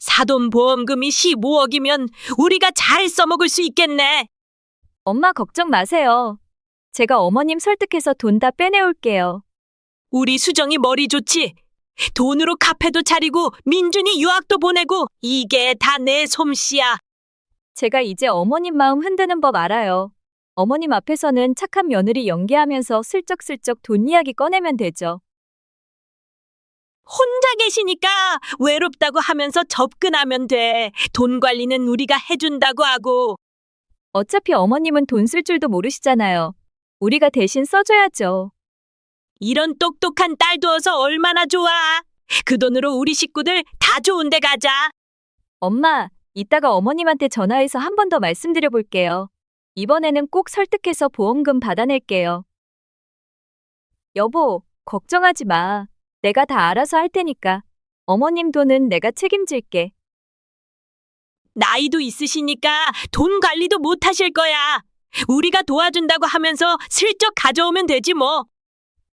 사돈 보험금이 15억이면 우리가 잘 써먹을 수 있겠네. 엄마 걱정 마세요. 제가 어머님 설득해서 돈 다 빼내올게요. 우리 수정이 머리 좋지? 돈으로 카페도 차리고 민준이 유학도 보내고 이게 다 내 솜씨야. 제가 이제 어머님 마음 흔드는 법 알아요. 어머님 앞에서는 착한 며느리 연기하면서 슬쩍슬쩍 돈 이야기 꺼내면 되죠. 혼자 계시니까 외롭다고 하면서 접근하면 돼. 돈 관리는 우리가 해준다고 하고. 어차피 어머님은 돈 쓸 줄도 모르시잖아요. 우리가 대신 써줘야죠. 이런 똑똑한 딸 두어서 얼마나 좋아. 그 돈으로 우리 식구들 다 좋은 데 가자. 엄마, 이따가 어머님한테 전화해서 한 번 더 말씀드려 볼게요. 이번에는 꼭 설득해서 보험금 받아낼게요. 여보, 걱정하지 마. 내가 다 알아서 할 테니까. 어머님 돈은 내가 책임질게. 나이도 있으시니까 돈 관리도 못 하실 거야. 우리가 도와준다고 하면서 슬쩍 가져오면 되지 뭐.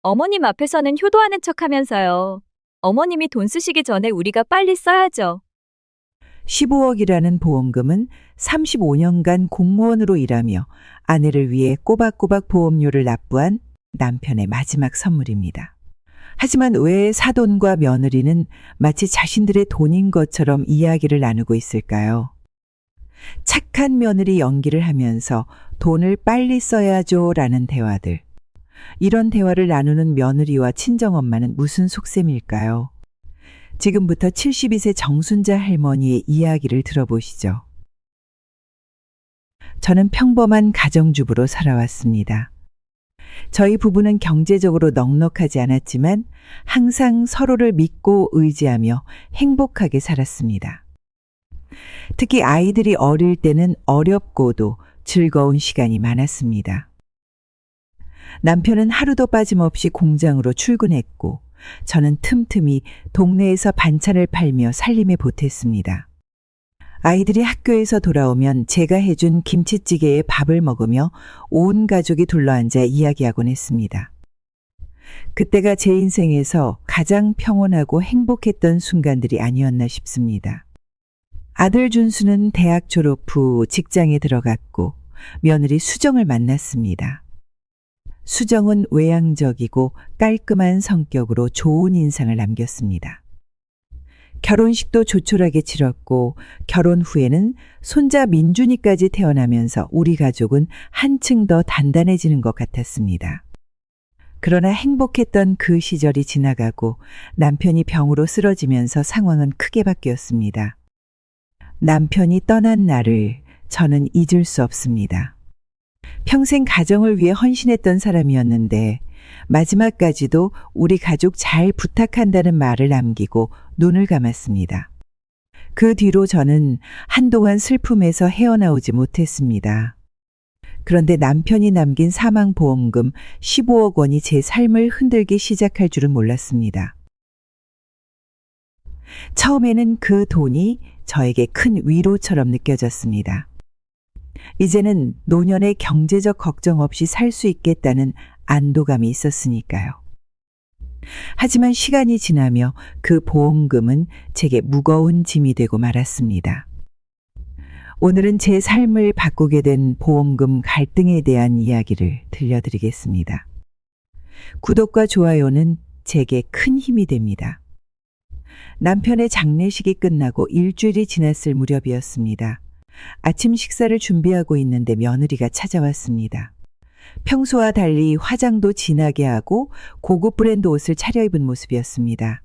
어머님 앞에서는 효도하는 척 하면서요. 어머님이 돈 쓰시기 전에 우리가 빨리 써야죠. 15억이라는 보험금은 35년간 공무원으로 일하며 아내를 위해 꼬박꼬박 보험료를 납부한 남편의 마지막 선물입니다. 하지만 왜 사돈과 며느리는 마치 자신들의 돈인 것처럼 이야기를 나누고 있을까요? 착한 며느리 연기를 하면서 돈을 빨리 써야죠라는 대화들. 이런 대화를 나누는 며느리와 친정엄마는 무슨 속셈일까요? 지금부터 72세 정순자 할머니의 이야기를 들어보시죠. 저는 평범한 가정주부로 살아왔습니다. 저희 부부는 경제적으로 넉넉하지 않았지만 항상 서로를 믿고 의지하며 행복하게 살았습니다. 특히 아이들이 어릴 때는 어렵고도 즐거운 시간이 많았습니다. 남편은 하루도 빠짐없이 공장으로 출근했고 저는 틈틈이 동네에서 반찬을 팔며 살림에 보탰습니다. 아이들이 학교에서 돌아오면 제가 해준 김치찌개에 밥을 먹으며 온 가족이 둘러앉아 이야기하곤 했습니다. 그때가 제 인생에서 가장 평온하고 행복했던 순간들이 아니었나 싶습니다. 아들 준수는 대학 졸업 후 직장에 들어갔고 며느리 수정을 만났습니다. 수정은 외향적이고 깔끔한 성격으로 좋은 인상을 남겼습니다. 결혼식도 조촐하게 치렀고 결혼 후에는 손자 민준이까지 태어나면서 우리 가족은 한층 더 단단해지는 것 같았습니다. 그러나 행복했던 그 시절이 지나가고 남편이 병으로 쓰러지면서 상황은 크게 바뀌었습니다. 남편이 떠난 날을 저는 잊을 수 없습니다. 평생 가정을 위해 헌신했던 사람이었는데 마지막까지도 우리 가족 잘 부탁한다는 말을 남기고 눈을 감았습니다. 그 뒤로 저는 한동안 슬픔에서 헤어나오지 못했습니다. 그런데 남편이 남긴 사망보험금 15억 원이 제 삶을 흔들기 시작할 줄은 몰랐습니다. 처음에는 그 돈이 저에게 큰 위로처럼 느껴졌습니다. 이제는 노년의 경제적 걱정 없이 살 수 있겠다는 안도감이 있었으니까요. 하지만 시간이 지나며 그 보험금은 제게 무거운 짐이 되고 말았습니다. 오늘은 제 삶을 바꾸게 된 보험금 갈등에 대한 이야기를 들려드리겠습니다. 구독과 좋아요는 제게 큰 힘이 됩니다. 남편의 장례식이 끝나고 일주일이 지났을 무렵이었습니다. 아침 식사를 준비하고 있는데 며느리가 찾아왔습니다. 평소와 달리 화장도 진하게 하고 고급 브랜드 옷을 차려입은 모습이었습니다.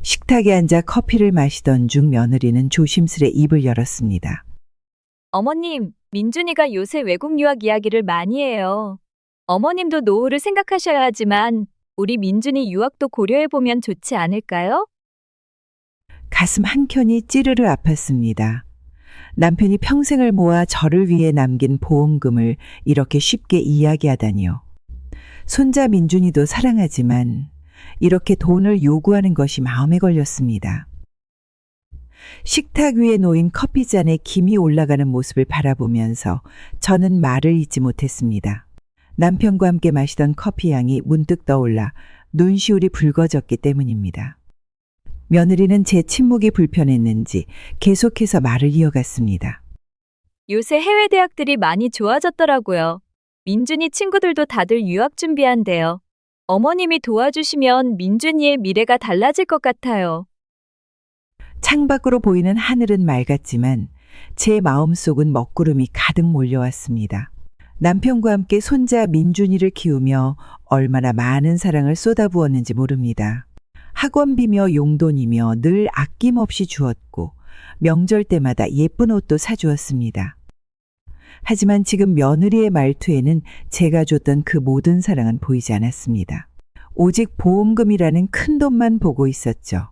식탁에 앉아 커피를 마시던 중 며느리는 조심스레 입을 열었습니다. 어머님, 민준이가 요새 외국 유학 이야기를 많이 해요. 어머님도 노후를 생각하셔야 하지만 우리 민준이 유학도 고려해보면 좋지 않을까요? 가슴 한켠이 찌르르 아팠습니다. 남편이 평생을 모아 저를 위해 남긴 보험금을 이렇게 쉽게 이야기하다니요. 손자 민준이도 사랑하지만 이렇게 돈을 요구하는 것이 마음에 걸렸습니다. 식탁 위에 놓인 커피잔에 김이 올라가는 모습을 바라보면서 저는 말을 잇지 못했습니다. 남편과 함께 마시던 커피 향이 문득 떠올라 눈시울이 붉어졌기 때문입니다. 며느리는 제 침묵이 불편했는지 계속해서 말을 이어갔습니다. 요새 해외 대학들이 많이 좋아졌더라고요. 민준이 친구들도 다들 유학 준비한대요. 어머님이 도와주시면 민준이의 미래가 달라질 것 같아요. 창밖으로 보이는 하늘은 맑았지만 제 마음속은 먹구름이 가득 몰려왔습니다. 남편과 함께 손자 민준이를 키우며 얼마나 많은 사랑을 쏟아부었는지 모릅니다. 학원비며 용돈이며 늘 아낌없이 주었고 명절 때마다 예쁜 옷도 사주었습니다. 하지만 지금 며느리의 말투에는 제가 줬던 그 모든 사랑은 보이지 않았습니다. 오직 보험금이라는 큰 돈만 보고 있었죠.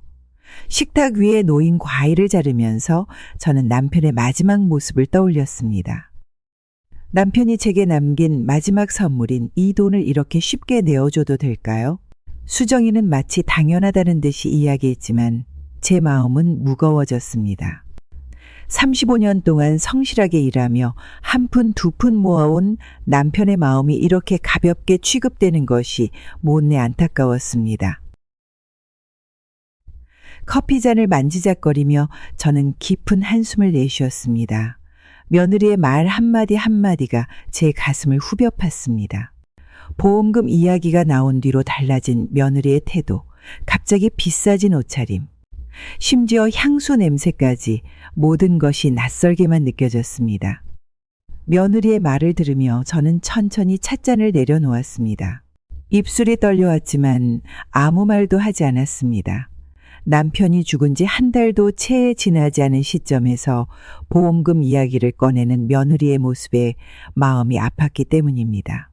식탁 위에 놓인 과일을 자르면서 저는 남편의 마지막 모습을 떠올렸습니다. 남편이 제게 남긴 마지막 선물인 이 돈을 이렇게 쉽게 내어줘도 될까요? 수정이는 마치 당연하다는 듯이 이야기했지만 제 마음은 무거워졌습니다. 35년 동안 성실하게 일하며 한 푼 두 푼 모아온 남편의 마음이 이렇게 가볍게 취급되는 것이 못내 안타까웠습니다. 커피잔을 만지작거리며 저는 깊은 한숨을 내쉬었습니다. 며느리의 말 한마디 한마디가 제 가슴을 후벼 팠습니다. 보험금 이야기가 나온 뒤로 달라진 며느리의 태도, 갑자기 비싸진 옷차림, 심지어 향수 냄새까지 모든 것이 낯설게만 느껴졌습니다. 며느리의 말을 들으며 저는 천천히 찻잔을 내려놓았습니다. 입술이 떨려왔지만 아무 말도 하지 않았습니다. 남편이 죽은 지 한 달도 채 지나지 않은 시점에서 보험금 이야기를 꺼내는 며느리의 모습에 마음이 아팠기 때문입니다.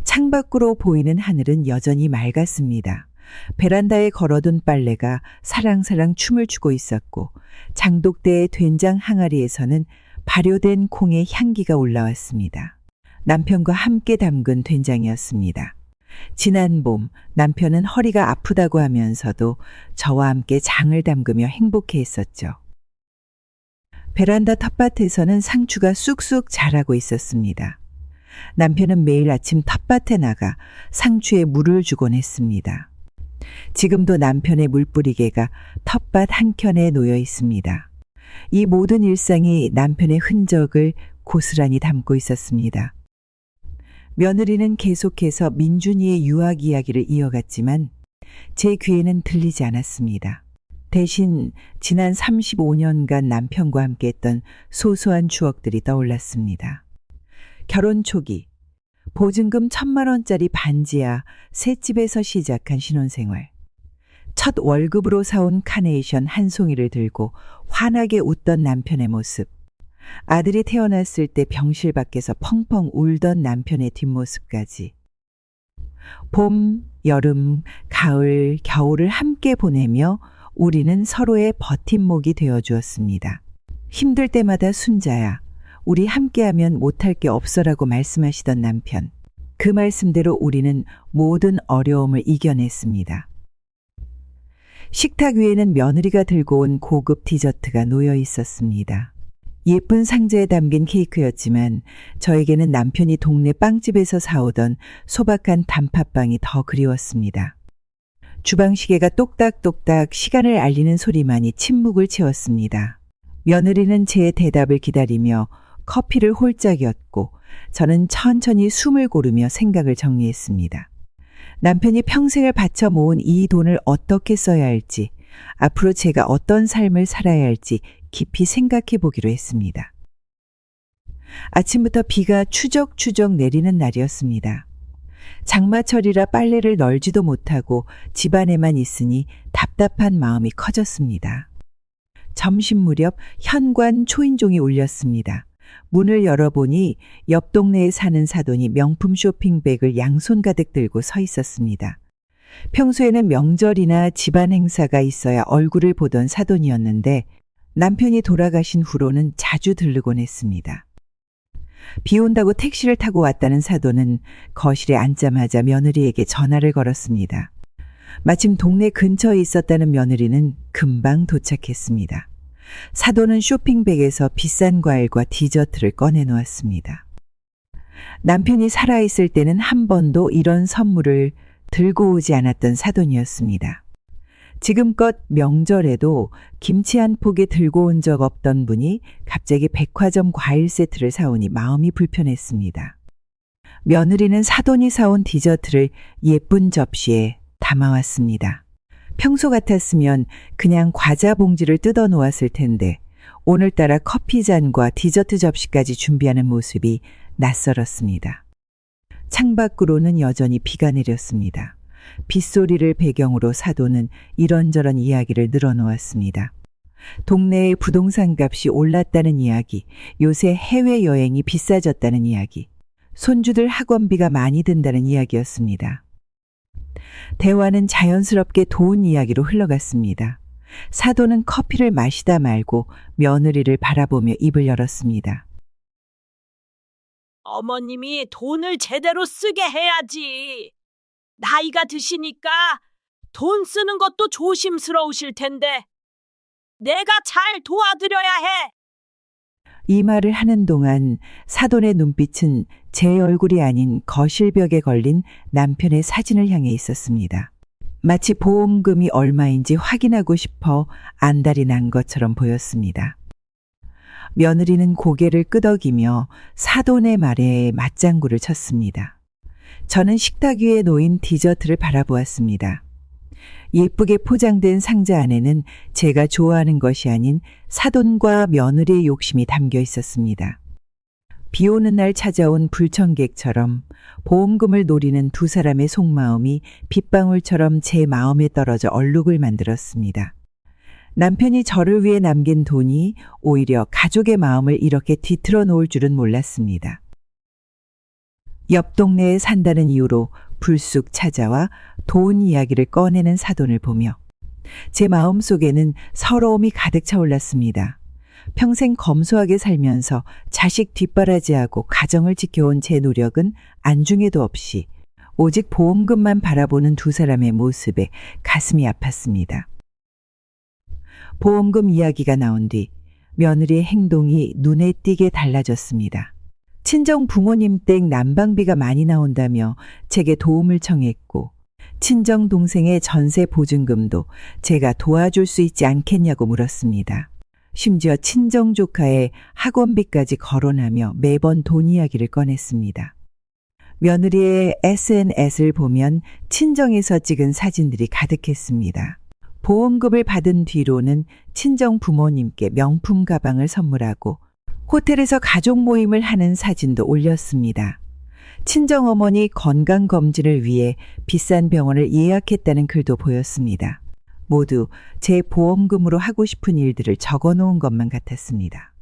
창밖으로 보이는 하늘은 여전히 맑았습니다. 베란다에 걸어둔 빨래가 사랑사랑 춤을 추고 있었고 장독대의 된장 항아리에서는 발효된 콩의 향기가 올라왔습니다. 남편과 함께 담근 된장이었습니다. 지난 봄 남편은 허리가 아프다고 하면서도 저와 함께 장을 담그며 행복해했었죠. 베란다 텃밭에서는 상추가 쑥쑥 자라고 있었습니다. 남편은 매일 아침 텃밭에 나가 상추에 물을 주곤 했습니다. 지금도 남편의 물뿌리개가 텃밭 한켠에 놓여 있습니다. 이 모든 일상이 남편의 흔적을 고스란히 담고 있었습니다. 며느리는 계속해서 민준이의 유학 이야기를 이어갔지만 제 귀에는 들리지 않았습니다. 대신 지난 35년간 남편과 함께했던 소소한 추억들이 떠올랐습니다. 결혼 초기 보증금 1,000만 원짜리 반지하 새 집에서 시작한 신혼생활. 첫 월급으로 사온 카네이션 한 송이를 들고 환하게 웃던 남편의 모습. 아들이 태어났을 때 병실 밖에서 펑펑 울던 남편의 뒷모습까지. 봄, 여름, 가을, 겨울을 함께 보내며 우리는 서로의 버팀목이 되어주었습니다. 힘들 때마다 순자야, 우리 함께하면 못할 게 없어라고 말씀하시던 남편. 그 말씀대로 우리는 모든 어려움을 이겨냈습니다. 식탁 위에는 며느리가 들고 온 고급 디저트가 놓여 있었습니다. 예쁜 상자에 담긴 케이크였지만 저에게는 남편이 동네 빵집에서 사오던 소박한 단팥빵이 더 그리웠습니다. 주방시계가 똑딱똑딱 시간을 알리는 소리만이 침묵을 채웠습니다. 며느리는 제 대답을 기다리며 커피를 홀짝 였고 저는 천천히 숨을 고르며 생각을 정리했습니다. 남편이 평생을 바쳐 모은 이 돈을 어떻게 써야 할지, 앞으로 제가 어떤 삶을 살아야 할지 깊이 생각해 보기로 했습니다. 아침부터 비가 추적추적 내리는 날이었습니다. 장마철이라 빨래를 널지도 못하고 집안에만 있으니 답답한 마음이 커졌습니다. 점심 무렵 현관 초인종이 울렸습니다. 문을 열어보니 옆 동네에 사는 사돈이 명품 쇼핑백을 양손 가득 들고 서 있었습니다. 평소에는 명절이나 집안 행사가 있어야 얼굴을 보던 사돈이었는데 남편이 돌아가신 후로는 자주 들르곤 했습니다. 비 온다고 택시를 타고 왔다는 사돈은 거실에 앉자마자 며느리에게 전화를 걸었습니다. 마침 동네 근처에 있었다는 며느리는 금방 도착했습니다. 사돈은 쇼핑백에서 비싼 과일과 디저트를 꺼내놓았습니다. 남편이 살아있을 때는 한 번도 이런 선물을 들고 오지 않았던 사돈이었습니다. 지금껏 명절에도 김치 한 포기 들고 온 적 없던 분이 갑자기 백화점 과일 세트를 사오니 마음이 불편했습니다. 며느리는 사돈이 사온 디저트를 예쁜 접시에 담아왔습니다. 평소 같았으면 그냥 과자 봉지를 뜯어 놓았을 텐데 오늘따라 커피잔과 디저트 접시까지 준비하는 모습이 낯설었습니다. 창밖으로는 여전히 비가 내렸습니다. 빗소리를 배경으로 사돈은 이런저런 이야기를 늘어놓았습니다. 동네의 부동산 값이 올랐다는 이야기, 요새 해외여행이 비싸졌다는 이야기, 손주들 학원비가 많이 든다는 이야기였습니다. 대화는 자연스럽게 돈 이야기로 흘러갔습니다. 사돈은 커피를 마시다 말고 며느리를 바라보며 입을 열었습니다. 어머님이 돈을 제대로 쓰게 해야지. 나이가 드시니까 돈 쓰는 것도 조심스러우실 텐데 내가 잘 도와드려야 해. 이 말을 하는 동안 사돈의 눈빛은 제 얼굴이 아닌 거실벽에 걸린 남편의 사진을 향해 있었습니다. 마치 보험금이 얼마인지 확인하고 싶어 안달이 난 것처럼 보였습니다. 며느리는 고개를 끄덕이며 사돈의 말에 맞장구를 쳤습니다. 저는 식탁 위에 놓인 디저트를 바라보았습니다. 예쁘게 포장된 상자 안에는 제가 좋아하는 것이 아닌 사돈과 며느리의 욕심이 담겨 있었습니다. 비 오는 날 찾아온 불청객처럼 보험금을 노리는 두 사람의 속마음이 빗방울처럼 제 마음에 떨어져 얼룩을 만들었습니다. 남편이 저를 위해 남긴 돈이 오히려 가족의 마음을 이렇게 뒤틀어 놓을 줄은 몰랐습니다. 옆 동네에 산다는 이유로 불쑥 찾아와 돈 이야기를 꺼내는 사돈을 보며 제 마음속에는 서러움이 가득 차올랐습니다. 평생 검소하게 살면서 자식 뒷바라지하고 가정을 지켜온 제 노력은 안중에도 없이 오직 보험금만 바라보는 두 사람의 모습에 가슴이 아팠습니다. 보험금 이야기가 나온 뒤 며느리의 행동이 눈에 띄게 달라졌습니다. 친정 부모님 댁 난방비가 많이 나온다며 제게 도움을 청했고 친정 동생의 전세 보증금도 제가 도와줄 수 있지 않겠냐고 물었습니다. 심지어 친정 조카의 학원비까지 거론하며 매번 돈 이야기를 꺼냈습니다. 며느리의 SNS를 보면 친정에서 찍은 사진들이 가득했습니다. 보험금을 받은 뒤로는 친정 부모님께 명품 가방을 선물하고 호텔에서 가족 모임을 하는 사진도 올렸습니다. 친정어머니 건강검진을 위해 비싼 병원을 예약했다는 글도 보였습니다. 모두 제 보험금으로 하고 싶은 일들을 적어놓은 것만 같았습니다.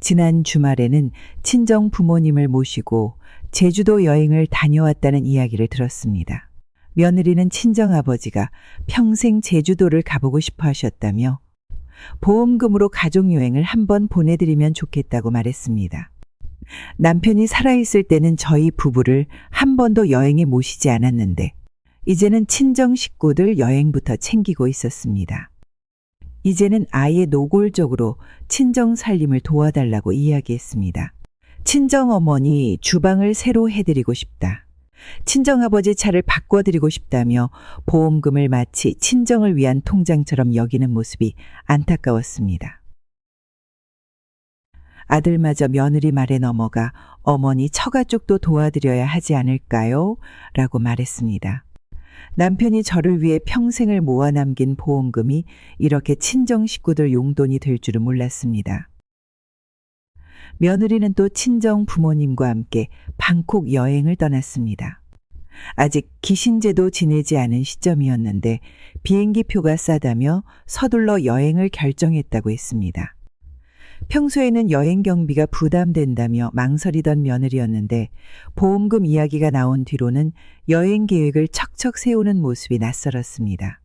지난 주말에는 친정 부모님을 모시고 제주도 여행을 다녀왔다는 이야기를 들었습니다. 며느리는 친정아버지가 평생 제주도를 가보고 싶어 하셨다며 보험금으로 가족여행을 한번 보내드리면 좋겠다고 말했습니다. 남편이 살아있을 때는 저희 부부를 한 번도 여행에 모시지 않았는데 이제는 친정 식구들 여행부터 챙기고 있었습니다. 이제는 아예 노골적으로 친정 살림을 도와달라고 이야기했습니다. 친정어머니 주방을 새로 해드리고 싶다. 친정아버지 차를 바꿔드리고 싶다며 보험금을 마치 친정을 위한 통장처럼 여기는 모습이 안타까웠습니다. 아들마저 며느리 말에 넘어가 어머니 처가 쪽도 도와드려야 하지 않을까요? 라고 말했습니다. 남편이 저를 위해 평생을 모아 남긴 보험금이 이렇게 친정 식구들 용돈이 될 줄은 몰랐습니다. 며느리는 또 친정 부모님과 함께 방콕 여행을 떠났습니다. 아직 기신제도 지내지 않은 시점이었는데 비행기 표가 싸다며 서둘러 여행을 결정했다고 했습니다. 평소에는 여행 경비가 부담된다며 망설이던 며느리였는데 보험금 이야기가 나온 뒤로는 여행 계획을 척척 세우는 모습이 낯설었습니다.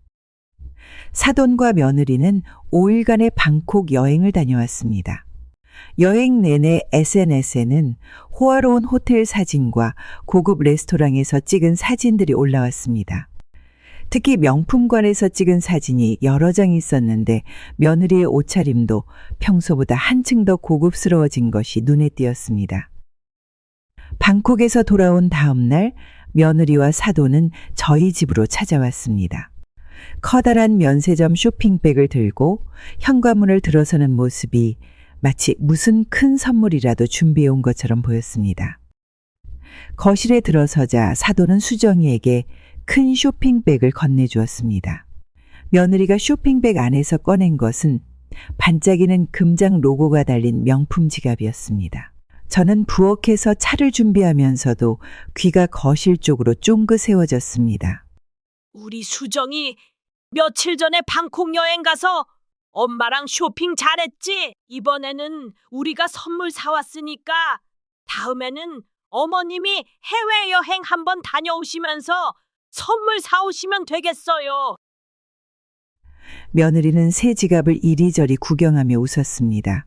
사돈과 며느리는 5일간의 방콕 여행을 다녀왔습니다. 여행 내내 SNS에는 호화로운 호텔 사진과 고급 레스토랑에서 찍은 사진들이 올라왔습니다. 특히 명품관에서 찍은 사진이 여러 장 있었는데 며느리의 옷차림도 평소보다 한층 더 고급스러워진 것이 눈에 띄었습니다. 방콕에서 돌아온 다음 날 며느리와 사돈은 저희 집으로 찾아왔습니다. 커다란 면세점 쇼핑백을 들고 현관문을 들어서는 모습이 마치 무슨 큰 선물이라도 준비해 온 것처럼 보였습니다. 거실에 들어서자 사돈은 수정이에게 큰 쇼핑백을 건네주었습니다. 며느리가 쇼핑백 안에서 꺼낸 것은 반짝이는 금장 로고가 달린 명품 지갑이었습니다. 저는 부엌에서 차를 준비하면서도 귀가 거실 쪽으로 쫑긋 세워졌습니다. 우리 수정이 며칠 전에 방콕 여행 가서 엄마랑 쇼핑 잘했지? 이번에는 우리가 선물 사왔으니까 다음에는 어머님이 해외여행 한번 다녀오시면서 선물 사오시면 되겠어요. 며느리는 새 지갑을 이리저리 구경하며 웃었습니다.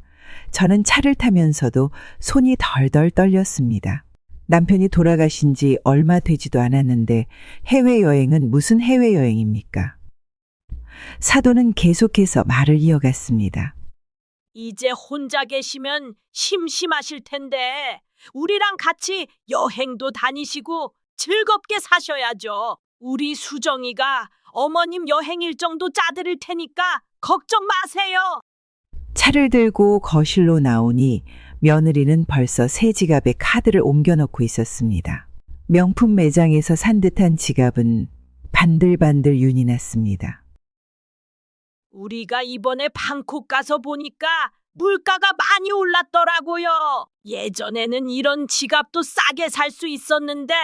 저는 차를 타면서도 손이 덜덜 떨렸습니다. 남편이 돌아가신 지 얼마 되지도 않았는데 해외여행은 무슨 해외여행입니까? 사돈은 계속해서 말을 이어갔습니다. 이제 혼자 계시면 심심하실 텐데 우리랑 같이 여행도 다니시고 즐겁게 사셔야죠. 우리 수정이가 어머님 여행 일정도 짜드릴 테니까 걱정 마세요. 차를 들고 거실로 나오니 며느리는 벌써 새 지갑에 카드를 옮겨놓고 있었습니다. 명품 매장에서 산 듯한 지갑은 반들반들 윤이 났습니다. 우리가 이번에 방콕 가서 보니까 물가가 많이 올랐더라고요. 예전에는 이런 지갑도 싸게 살 수 있었는데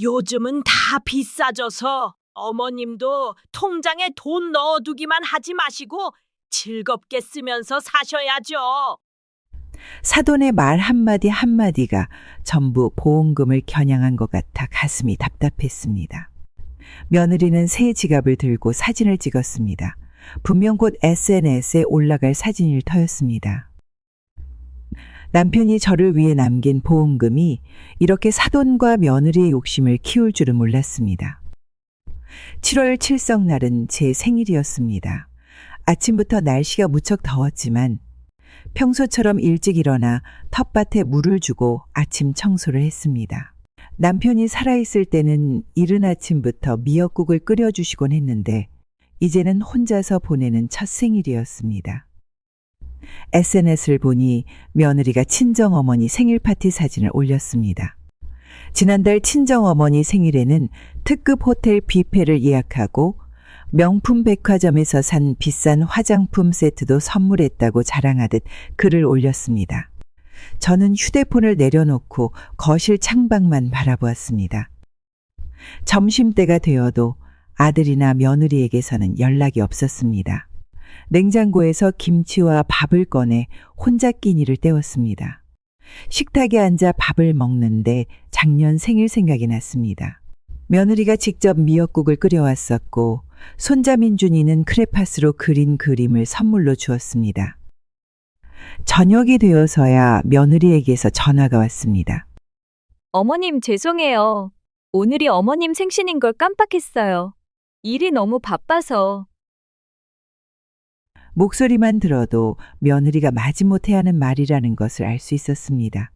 요즘은 다 비싸져서 어머님도 통장에 돈 넣어두기만 하지 마시고 즐겁게 쓰면서 사셔야죠. 사돈의 말 한마디 한마디가 전부 보험금을 겨냥한 것 같아 가슴이 답답했습니다. 며느리는 새 지갑을 들고 사진을 찍었습니다. 분명 곧 SNS에 올라갈 사진일 터였습니다. 남편이 저를 위해 남긴 보험금이 이렇게 사돈과 며느리의 욕심을 키울 줄은 몰랐습니다. 7월 칠성날은 제 생일이었습니다. 아침부터 날씨가 무척 더웠지만 평소처럼 일찍 일어나 텃밭에 물을 주고 아침 청소를 했습니다. 남편이 살아있을 때는 이른 아침부터 미역국을 끓여주시곤 했는데 이제는 혼자서 보내는 첫 생일이었습니다. SNS를 보니 며느리가 친정어머니 생일 파티 사진을 올렸습니다. 지난달 친정어머니 생일에는 특급 호텔 뷔페를 예약하고 명품 백화점에서 산 비싼 화장품 세트도 선물했다고 자랑하듯 글을 올렸습니다. 저는 휴대폰을 내려놓고 거실 창밖만 바라보았습니다. 점심때가 되어도 아들이나 며느리에게서는 연락이 없었습니다. 냉장고에서 김치와 밥을 꺼내 혼자 끼니를 때웠습니다. 식탁에 앉아 밥을 먹는데 작년 생일 생각이 났습니다. 며느리가 직접 미역국을 끓여왔었고 손자 민준이는 크레파스로 그린 그림을 선물로 주었습니다. 저녁이 되어서야 며느리에게서 전화가 왔습니다. 어머님 죄송해요. 오늘이 어머님 생신인 걸 깜빡했어요. 일이 너무 바빠서. 목소리만 들어도 며느리가 마지못해 하는 말이라는 것을 알 수 있었습니다.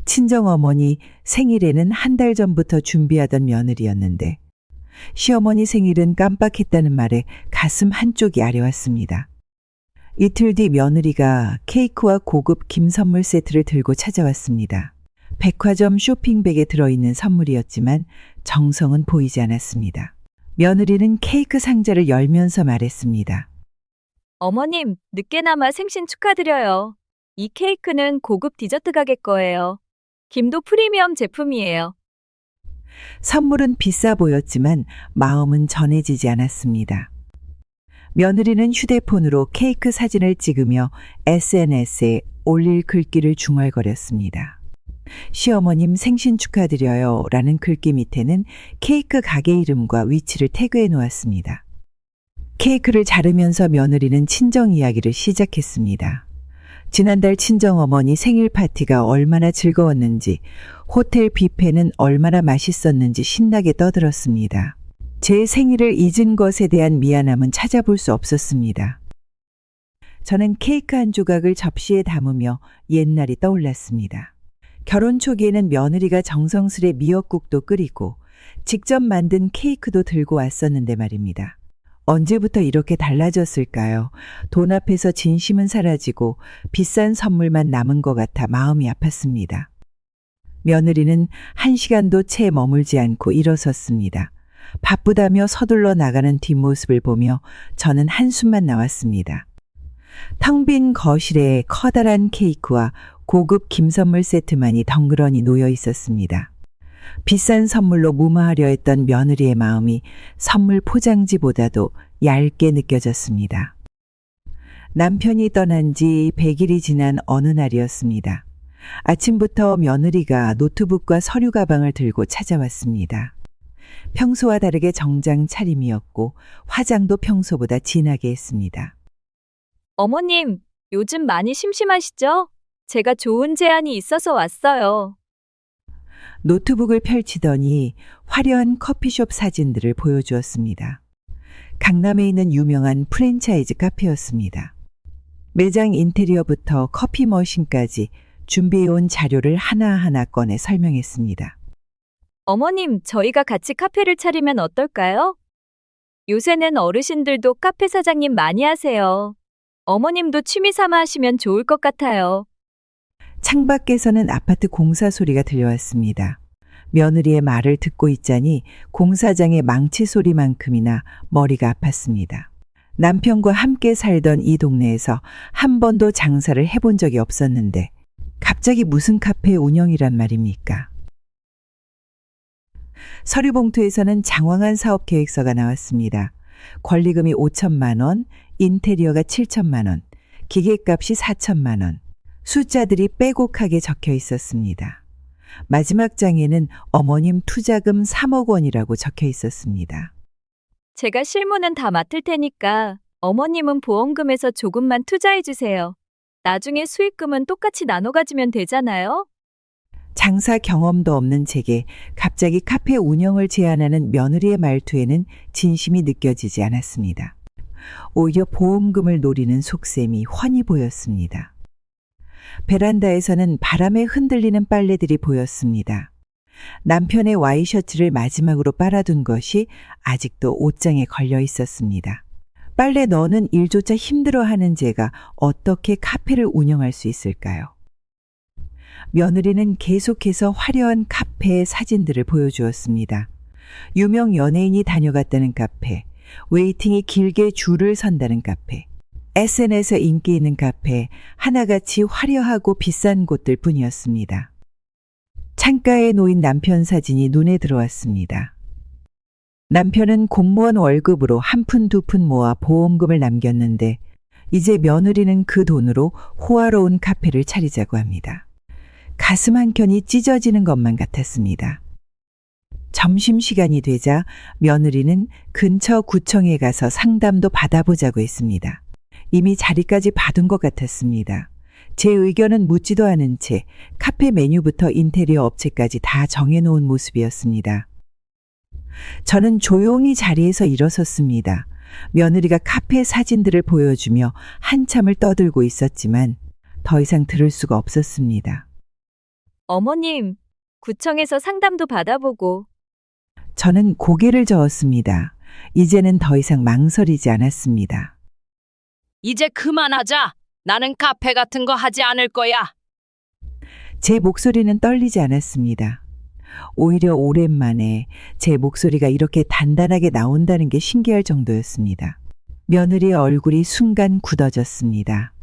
친정어머니 생일에는 한 달 전부터 준비하던 며느리였는데 시어머니 생일은 깜빡했다는 말에 가슴 한쪽이 아려왔습니다. 이틀 뒤 며느리가 케이크와 고급 김 선물 세트를 들고 찾아왔습니다. 백화점 쇼핑백에 들어있는 선물이었지만 정성은 보이지 않았습니다. 며느리는 케이크 상자를 열면서 말했습니다. 어머님, 늦게나마 생신 축하드려요. 이 케이크는 고급 디저트 가게 거예요. 김도 프리미엄 제품이에요. 선물은 비싸 보였지만 마음은 전해지지 않았습니다. 며느리는 휴대폰으로 케이크 사진을 찍으며 SNS에 올릴 글귀를 중얼거렸습니다. 시어머님 생신 축하드려요 라는 글귀 밑에는 케이크 가게 이름과 위치를 태그해 놓았습니다. 케이크를 자르면서 며느리는 친정 이야기를 시작했습니다. 지난달 친정어머니 생일 파티가 얼마나 즐거웠는지, 호텔 뷔페는 얼마나 맛있었는지 신나게 떠들었습니다. 제 생일을 잊은 것에 대한 미안함은 찾아볼 수 없었습니다. 저는 케이크 한 조각을 접시에 담으며 옛날이 떠올랐습니다. 결혼 초기에는 며느리가 정성스레 미역국도 끓이고 직접 만든 케이크도 들고 왔었는데 말입니다. 언제부터 이렇게 달라졌을까요? 돈 앞에서 진심은 사라지고 비싼 선물만 남은 것 같아 마음이 아팠습니다. 며느리는 1시간도 채 머물지 않고 일어섰습니다. 바쁘다며 서둘러 나가는 뒷모습을 보며 저는 한숨만 나왔습니다. 텅 빈 거실에 커다란 케이크와 고급 김선물 세트만이 덩그러니 놓여 있었습니다. 비싼 선물로 무마하려 했던 며느리의 마음이 선물 포장지보다도 얇게 느껴졌습니다. 남편이 떠난 지 100일이 지난 어느 날이었습니다. 아침부터 며느리가 노트북과 서류 가방을 들고 찾아왔습니다. 평소와 다르게 정장 차림이었고 화장도 평소보다 진하게 했습니다. 어머님, 요즘 많이 심심하시죠? 제가 좋은 제안이 있어서 왔어요. 노트북을 펼치더니 화려한 커피숍 사진들을 보여주었습니다. 강남에 있는 유명한 프랜차이즈 카페였습니다. 매장 인테리어부터 커피 머신까지 준비해온 자료를 하나하나 꺼내 설명했습니다. 어머님, 저희가 같이 카페를 차리면 어떨까요? 요새는 어르신들도 카페 사장님 많이 하세요. 어머님도 취미 삼아 하시면 좋을 것 같아요. 창밖에서는 아파트 공사 소리가 들려왔습니다. 며느리의 말을 듣고 있자니 공사장의 망치 소리만큼이나 머리가 아팠습니다. 남편과 함께 살던 이 동네에서 한 번도 장사를 해본 적이 없었는데 갑자기 무슨 카페 운영이란 말입니까? 서류 봉투에서는 장황한 사업 계획서가 나왔습니다. 권리금이 5천만 원, 인테리어가 7천만 원, 기계값이 4천만 원. 숫자들이 빼곡하게 적혀 있었습니다. 마지막 장에는 어머님 투자금 3억 원이라고 적혀 있었습니다. 제가 실무는 다 맡을 테니까 어머님은 보험금에서 조금만 투자해 주세요. 나중에 수익금은 똑같이 나눠 가지면 되잖아요. 장사 경험도 없는 제게 갑자기 카페 운영을 제안하는 며느리의 말투에는 진심이 느껴지지 않았습니다. 오히려 보험금을 노리는 속셈이 훤히 보였습니다. 베란다에서는 바람에 흔들리는 빨래들이 보였습니다. 남편의 와이셔츠를 마지막으로 빨아둔 것이 아직도 옷장에 걸려 있었습니다. 빨래 넣는 일조차 힘들어하는 제가 어떻게 카페를 운영할 수 있을까요? 며느리는 계속해서 화려한 카페의 사진들을 보여주었습니다. 유명 연예인이 다녀갔다는 카페, 웨이팅이 길게 줄을 선다는 카페, SNS에 인기 있는 카페, 하나같이 화려하고 비싼 곳들 뿐이었습니다. 창가에 놓인 남편 사진이 눈에 들어왔습니다. 남편은 공무원 월급으로 한 푼 두 푼 모아 보험금을 남겼는데 이제 며느리는 그 돈으로 호화로운 카페를 차리자고 합니다. 가슴 한켠이 찢어지는 것만 같았습니다. 점심시간이 되자 며느리는 근처 구청에 가서 상담도 받아보자고 했습니다. 이미 자리까지 받은 것 같았습니다. 제 의견은 묻지도 않은 채 카페 메뉴부터 인테리어 업체까지 다 정해놓은 모습이었습니다. 저는 조용히 자리에서 일어섰습니다. 며느리가 카페 사진들을 보여주며 한참을 떠들고 있었지만 더 이상 들을 수가 없었습니다. 어머님, 구청에서 상담도 받아보고. 저는 고개를 저었습니다. 이제는 더 이상 망설이지 않았습니다. 이제 그만하자. 나는 카페 같은 거 하지 않을 거야. 제 목소리는 떨리지 않았습니다. 오히려 오랜만에 제 목소리가 이렇게 단단하게 나온다는 게 신기할 정도였습니다. 며느리의 얼굴이 순간 굳어졌습니다.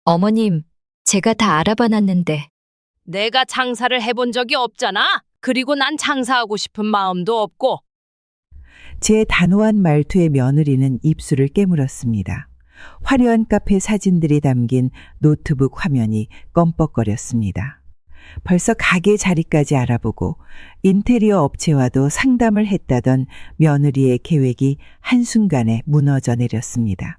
어머님, 제가 다 알아봐놨는데. 내가 장사를 해본 적이 없잖아. 그리고 난 장사하고 싶은 마음도 없고. 제 단호한 말투에 며느리는 입술을 깨물었습니다. 화려한 카페 사진들이 담긴 노트북 화면이 껌뻑거렸습니다. 벌써 가게 자리까지 알아보고 인테리어 업체와도 상담을 했다던 며느리의 계획이 한순간에 무너져 내렸습니다.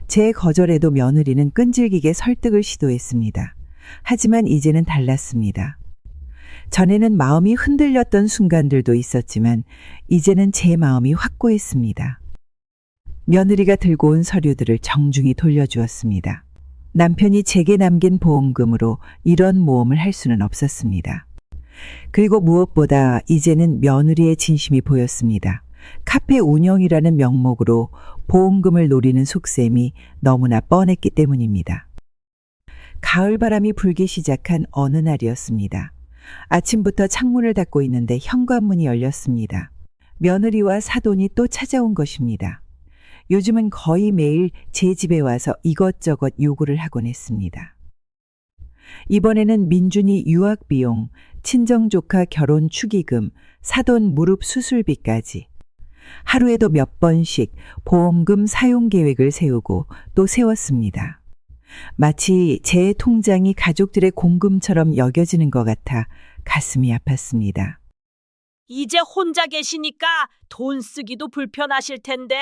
제 거절에도 며느리는 끈질기게 설득을 시도했습니다. 하지만 이제는 달랐습니다. 전에는 마음이 흔들렸던 순간들도 있었지만 이제는 제 마음이 확고했습니다. 며느리가 들고 온 서류들을 정중히 돌려주었습니다. 남편이 제게 남긴 보험금으로 이런 모험을 할 수는 없었습니다. 그리고 무엇보다 이제는 며느리의 진심이 보였습니다. 카페 운영이라는 명목으로 보험금을 노리는 속셈이 너무나 뻔했기 때문입니다. 가을바람이 불기 시작한 어느 날이었습니다. 아침부터 창문을 닫고 있는데 현관문이 열렸습니다. 며느리와 사돈이 또 찾아온 것입니다. 요즘은 거의 매일 제 집에 와서 이것저것 요구를 하곤 했습니다. 이번에는 민준이 유학비용, 친정조카 결혼 축의금, 사돈 무릎 수술비까지 하루에도 몇 번씩 보험금 사용 계획을 세우고 또 세웠습니다. 마치 제 통장이 가족들의 공금처럼 여겨지는 것 같아 가슴이 아팠습니다. 이제 혼자 계시니까 돈 쓰기도 불편하실 텐데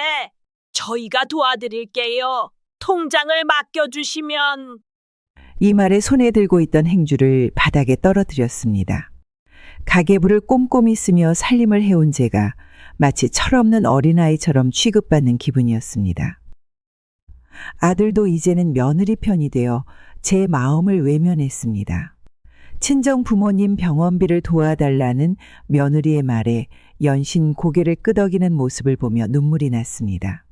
저희가 도와드릴게요. 통장을 맡겨주시면. 이 말에 손에 들고 있던 행주를 바닥에 떨어뜨렸습니다. 가계부를 꼼꼼히 쓰며 살림을 해온 제가 마치 철없는 어린아이처럼 취급받는 기분이었습니다. 아들도 이제는 며느리 편이 되어 제 마음을 외면했습니다. 친정 부모님 병원비를 도와달라는 며느리의 말에 연신 고개를 끄덕이는 모습을 보며 눈물이 났습니다.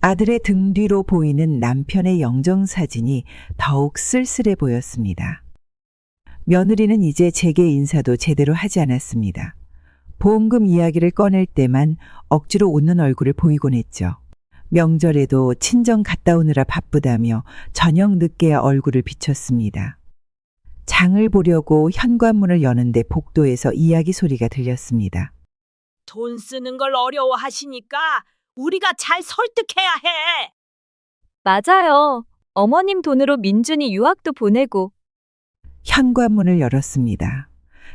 아들의 등 뒤로 보이는 남편의 영정사진이 더욱 쓸쓸해 보였습니다. 며느리는 이제 제게 인사도 제대로 하지 않았습니다. 보험금 이야기를 꺼낼 때만 억지로 웃는 얼굴을 보이곤 했죠. 명절에도 친정 갔다 오느라 바쁘다며 저녁 늦게야 얼굴을 비췄습니다. 장을 보려고 현관문을 여는데 복도에서 이야기 소리가 들렸습니다. 돈 쓰는 걸 어려워하시니까 우리가 잘 설득해야 해. 맞아요. 어머님 돈으로 민준이 유학도 보내고. 현관문을 열었습니다.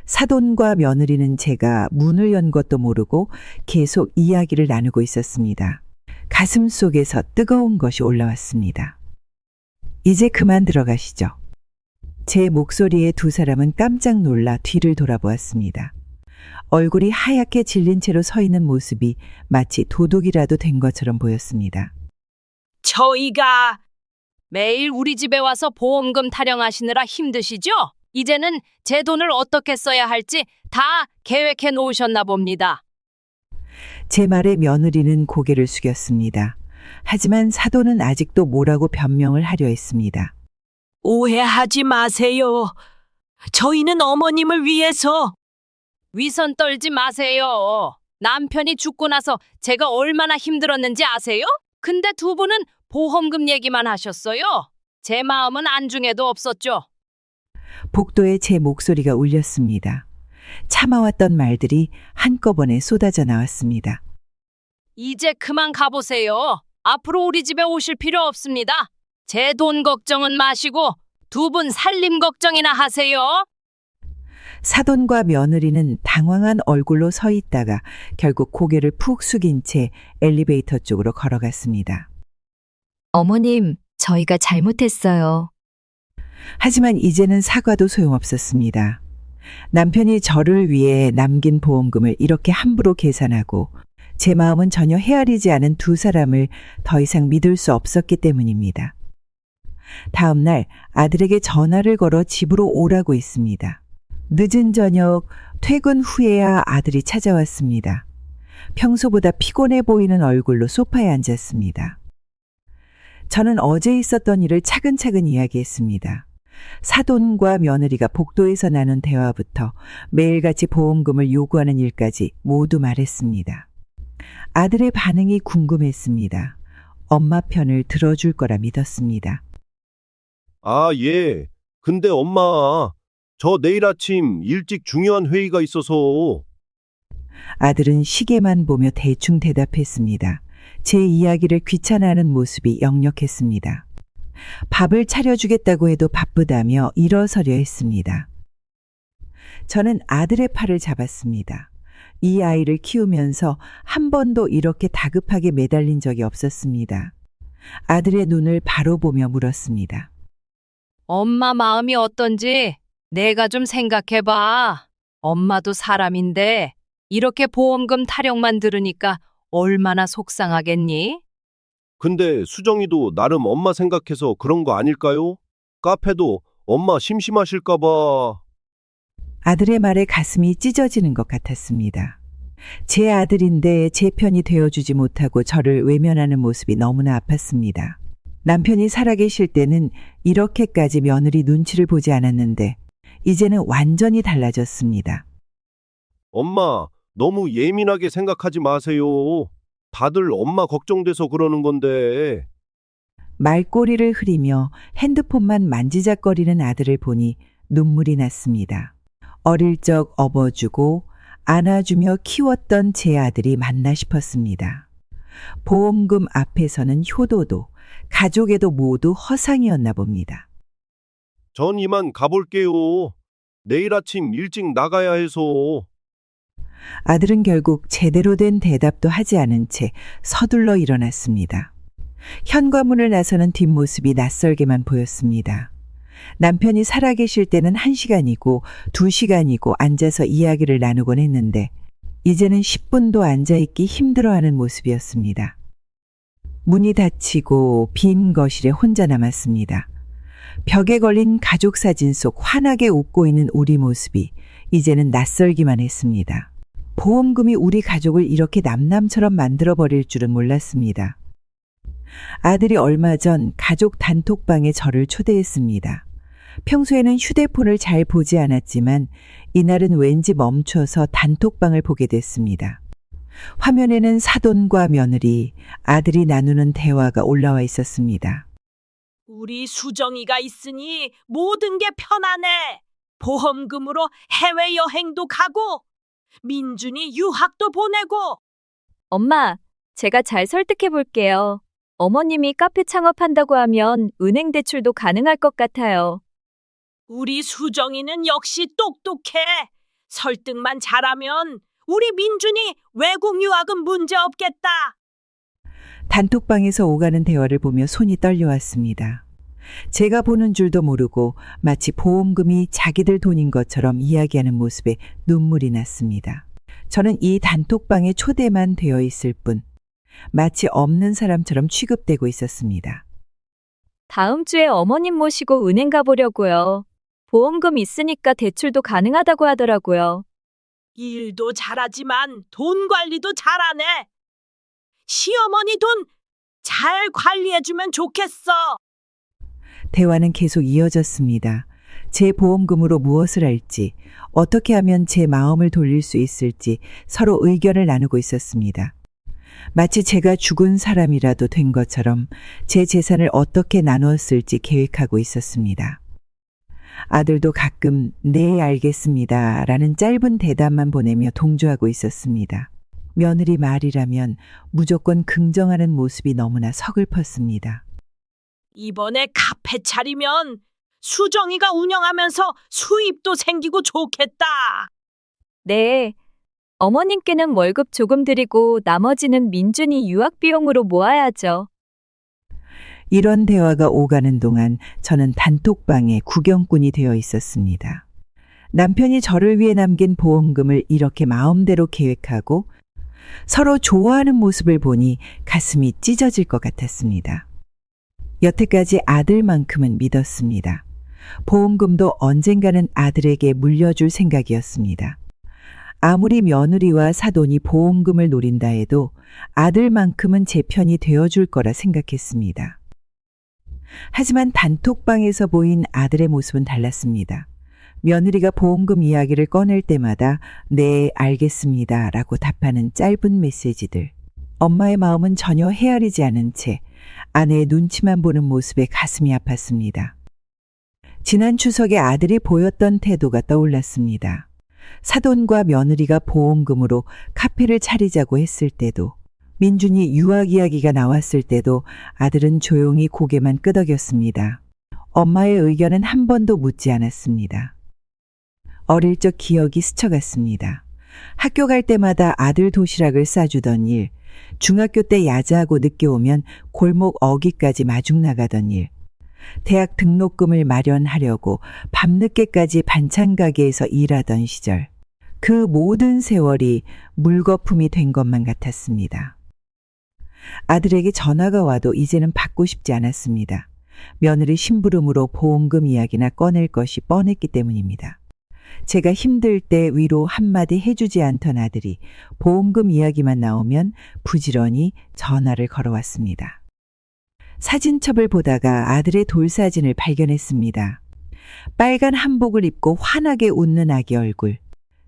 사돈과 며느리는 제가 문을 연 것도 모르고 계속 이야기를 나누고 있었습니다. 가슴 속에서 뜨거운 것이 올라왔습니다. 이제 그만 들어가시죠. 제 목소리에 두 사람은 깜짝 놀라 뒤를 돌아보았습니다. 얼굴이 하얗게 질린 채로 서 있는 모습이 마치 도둑이라도 된 것처럼 보였습니다. 저희가 매일 우리 집에 와서 보험금 타령하시느라 힘드시죠? 이제는 제 돈을 어떻게 써야 할지 다 계획해 놓으셨나 봅니다. 제 말에 며느리는 고개를 숙였습니다. 하지만 사돈은 아직도 뭐라고 변명을 하려 했습니다. 오해하지 마세요. 저희는 어머님을 위해서. 위선 떨지 마세요. 남편이 죽고 나서 제가 얼마나 힘들었는지 아세요? 근데 두 분은 보험금 얘기만 하셨어요. 제 마음은 안중에도 없었죠. 복도에 제 목소리가 울렸습니다. 참아왔던 말들이 한꺼번에 쏟아져 나왔습니다. 이제 그만 가보세요. 앞으로 우리 집에 오실 필요 없습니다. 제 돈 걱정은 마시고 두 분 살림 걱정이나 하세요. 사돈과 며느리는 당황한 얼굴로 서 있다가 결국 고개를 푹 숙인 채 엘리베이터 쪽으로 걸어갔습니다. 어머님, 저희가 잘못했어요. 하지만 이제는 사과도 소용없었습니다. 남편이 저를 위해 남긴 보험금을 이렇게 함부로 계산하고 제 마음은 전혀 헤아리지 않은 두 사람을 더 이상 믿을 수 없었기 때문입니다. 다음 날 아들에게 전화를 걸어 집으로 오라고 했습니다. 늦은 저녁 퇴근 후에야 아들이 찾아왔습니다. 평소보다 피곤해 보이는 얼굴로 소파에 앉았습니다. 저는 어제 있었던 일을 차근차근 이야기했습니다. 사돈과 며느리가 복도에서 나눈 대화부터 매일같이 보험금을 요구하는 일까지 모두 말했습니다. 아들의 반응이 궁금했습니다. 엄마 편을 들어줄 거라 믿었습니다. 아, 예. 근데 엄마, 저 내일 아침 일찍 중요한 회의가 있어서. 아들은 시계만 보며 대충 대답했습니다. 제 이야기를 귀찮아하는 모습이 역력했습니다. 밥을 차려주겠다고 해도 바쁘다며 일어서려 했습니다. 저는 아들의 팔을 잡았습니다. 이 아이를 키우면서 한 번도 이렇게 다급하게 매달린 적이 없었습니다. 아들의 눈을 바로 보며 물었습니다. 엄마 마음이 어떤지 내가 좀 생각해봐. 엄마도 사람인데 이렇게 보험금 타령만 들으니까 얼마나 속상하겠니? 근데 수정이도 나름 엄마 생각해서 그런 거 아닐까요? 카페도 엄마 심심하실까 봐. 아들의 말에 가슴이 찢어지는 것 같았습니다. 제 아들인데 제 편이 되어주지 못하고 저를 외면하는 모습이 너무나 아팠습니다. 남편이 살아계실 때는 이렇게까지 며느리 눈치를 보지 않았는데 이제는 완전히 달라졌습니다. 엄마, 너무 예민하게 생각하지 마세요. 다들 엄마 걱정돼서 그러는 건데. 말꼬리를 흐리며 핸드폰만 만지작거리는 아들을 보니 눈물이 났습니다. 어릴 적 업어주고 안아주며 키웠던 제 아들이 맞나 싶었습니다. 보험금 앞에서는 효도도 가족에도 모두 허상이었나 봅니다. 전 이만 가볼게요. 내일 아침 일찍 나가야 해서. 아들은 결국 제대로 된 대답도 하지 않은 채 서둘러 일어났습니다. 현관문을 나서는 뒷모습이 낯설게만 보였습니다. 남편이 살아계실 때는 1시간이고 2시간이고 앉아서 이야기를 나누곤 했는데 이제는 10분도 앉아있기 힘들어하는 모습이었습니다. 문이 닫히고 빈 거실에 혼자 남았습니다. 벽에 걸린 가족 사진 속 환하게 웃고 있는 우리 모습이 이제는 낯설기만 했습니다. 보험금이 우리 가족을 이렇게 남남처럼 만들어버릴 줄은 몰랐습니다. 아들이 얼마 전 가족 단톡방에 저를 초대했습니다. 평소에는 휴대폰을 잘 보지 않았지만 이날은 왠지 멈춰서 단톡방을 보게 됐습니다. 화면에는 사돈과 며느리, 아들이 나누는 대화가 올라와 있었습니다. 우리 수정이가 있으니 모든 게 편하네. 보험금으로 해외여행도 가고 민준이 유학도 보내고. 엄마, 제가 잘 설득해 볼게요. 어머님이 카페 창업한다고 하면 은행 대출도 가능할 것 같아요. 우리 수정이는 역시 똑똑해. 설득만 잘하면 우리 민준이 외국 유학은 문제 없겠다. 단톡방에서 오가는 대화를 보며 손이 떨려왔습니다. 제가 보는 줄도 모르고 마치 보험금이 자기들 돈인 것처럼 이야기하는 모습에 눈물이 났습니다. 저는 이 단톡방에 초대만 되어 있을 뿐 마치 없는 사람처럼 취급되고 있었습니다. 다음 주에 어머님 모시고 은행 가보려고요. 보험금 있으니까 대출도 가능하다고 하더라고요. 일도 잘하지만 돈 관리도 잘하네. 시어머니 돈 잘 관리해주면 좋겠어. 대화는 계속 이어졌습니다. 제 보험금으로 무엇을 할지, 어떻게 하면 제 마음을 돌릴 수 있을지 서로 의견을 나누고 있었습니다. 마치 제가 죽은 사람이라도 된 것처럼 제 재산을 어떻게 나누었을지 계획하고 있었습니다. 아들도 가끔 네 알겠습니다 라는 짧은 대답만 보내며 동조하고 있었습니다. 며느리 말이라면 무조건 긍정하는 모습이 너무나 서글펐습니다. 이번에 카페 차리면 수정이가 운영하면서 수입도 생기고 좋겠다. 네. 어머님께는 월급 조금 드리고 나머지는 민준이 유학 비용으로 모아야죠. 이런 대화가 오가는 동안 저는 단톡방에 구경꾼이 되어 있었습니다. 남편이 저를 위해 남긴 보험금을 이렇게 마음대로 계획하고 서로 좋아하는 모습을 보니 가슴이 찢어질 것 같았습니다. 여태까지 아들만큼은 믿었습니다. 보험금도 언젠가는 아들에게 물려줄 생각이었습니다. 아무리 며느리와 사돈이 보험금을 노린다 해도 아들만큼은 제 편이 되어줄 거라 생각했습니다. 하지만 단톡방에서 보인 아들의 모습은 달랐습니다. 며느리가 보험금 이야기를 꺼낼 때마다 네, 알겠습니다 라고 답하는 짧은 메시지들. 엄마의 마음은 전혀 헤아리지 않은 채 아내의 눈치만 보는 모습에 가슴이 아팠습니다. 지난 추석에 아들이 보였던 태도가 떠올랐습니다. 사돈과 며느리가 보험금으로 카페를 차리자고 했을 때도, 민준이 유학 이야기가 나왔을 때도 아들은 조용히 고개만 끄덕였습니다. 엄마의 의견은 한 번도 묻지 않았습니다. 어릴 적 기억이 스쳐갔습니다. 학교 갈 때마다 아들 도시락을 싸주던 일, 중학교 때 야자하고 늦게 오면 골목 어귀까지 마중 나가던 일, 대학 등록금을 마련하려고 밤늦게까지 반찬 가게에서 일하던 시절, 그 모든 세월이 물거품이 된 것만 같았습니다. 아들에게 전화가 와도 이제는 받고 싶지 않았습니다. 며느리 심부름으로 보험금 이야기나 꺼낼 것이 뻔했기 때문입니다. 제가 힘들 때 위로 한마디 해주지 않던 아들이 보험금 이야기만 나오면 부지런히 전화를 걸어왔습니다. 사진첩을 보다가 아들의 돌사진을 발견했습니다. 빨간 한복을 입고 환하게 웃는 아기 얼굴.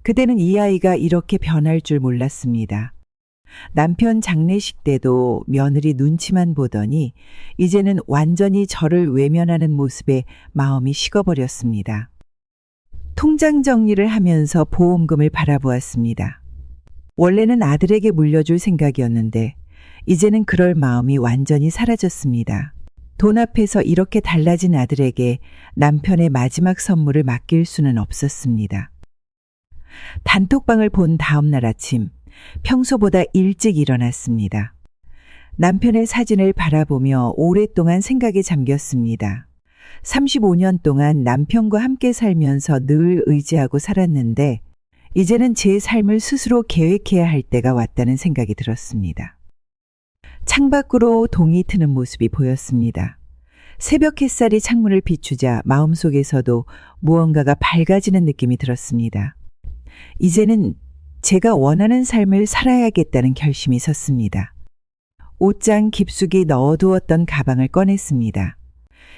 그때는 이 아이가 이렇게 변할 줄 몰랐습니다. 남편 장례식 때도 며느리 눈치만 보더니 이제는 완전히 저를 외면하는 모습에 마음이 식어버렸습니다. 통장 정리를 하면서 보험금을 바라보았습니다. 원래는 아들에게 물려줄 생각이었는데 이제는 그럴 마음이 완전히 사라졌습니다. 돈 앞에서 이렇게 달라진 아들에게 남편의 마지막 선물을 맡길 수는 없었습니다. 단톡방을 본 다음 날 아침, 평소보다 일찍 일어났습니다. 남편의 사진을 바라보며 오랫동안 생각에 잠겼습니다. 35년 동안 남편과 함께 살면서 늘 의지하고 살았는데 이제는 제 삶을 스스로 계획해야 할 때가 왔다는 생각이 들었습니다. 창밖으로 동이 트는 모습이 보였습니다. 새벽 햇살이 창문을 비추자 마음속에서도 무언가가 밝아지는 느낌이 들었습니다. 이제는 제가 원하는 삶을 살아야겠다는 결심이 섰습니다. 옷장 깊숙이 넣어두었던 가방을 꺼냈습니다.